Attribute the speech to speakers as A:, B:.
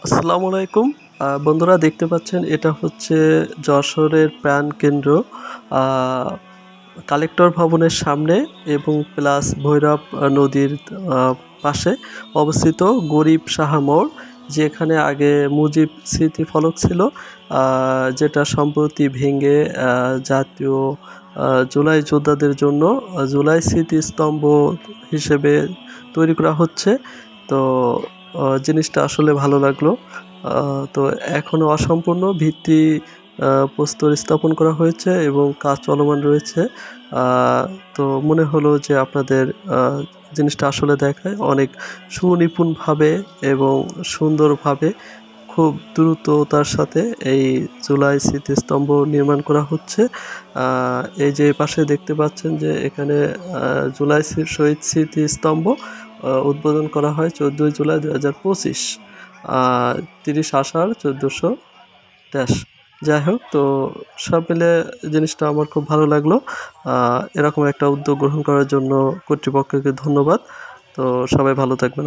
A: আসসালামু আলাইকুম বন্ধুরা, দেখতে পাচ্ছেন এটা হচ্ছে যশোরের প্রাণকেন্দ্র কালেক্টর ভবনের সামনে এবং প্লাস ভৈরব নদীর পাশে অবস্থিত গরিব সাহা মোড়, যেখানে আগে মুজিব স্মৃতি ফলক ছিল, যেটা সম্প্রতি ভেঙে জাতীয় জুলাই যোদ্ধাদের জন্য জুলাই স্মৃতিস্তম্ভ হিসেবে তৈরি করা হচ্ছে। তো জিনিসটা আসলে ভালো লাগলো। তো এখনও অসম্পূর্ণ, ভিত্তি প্রস্তর স্থাপন করা হয়েছে এবং কাজ চলমান রয়েছে। তো মনে হলো যে আপনাদের জিনিসটা আসলে দেখায় অনেক সুনিপুণভাবে এবং সুন্দরভাবে, খুব দ্রুততার সাথে এই জুলাই স্মৃতিস্তম্ভ নির্মাণ করা হচ্ছে। এই যে পাশে দেখতে পাচ্ছেন যে এখানে জুলাই শহীদ স্মৃতিস্তম্ভ উদ্বোধন করা হয় 14 জুলাই 2025, 30 আষাঢ় 1400। যাই হোক, তো সব মিলে জিনিসটা আমার খুব ভালো লাগলো। এরকম একটা উদ্যোগ গ্রহণ করার জন্য কর্তৃপক্ষকে ধন্যবাদ। তো সবাই ভালো থাকবেন।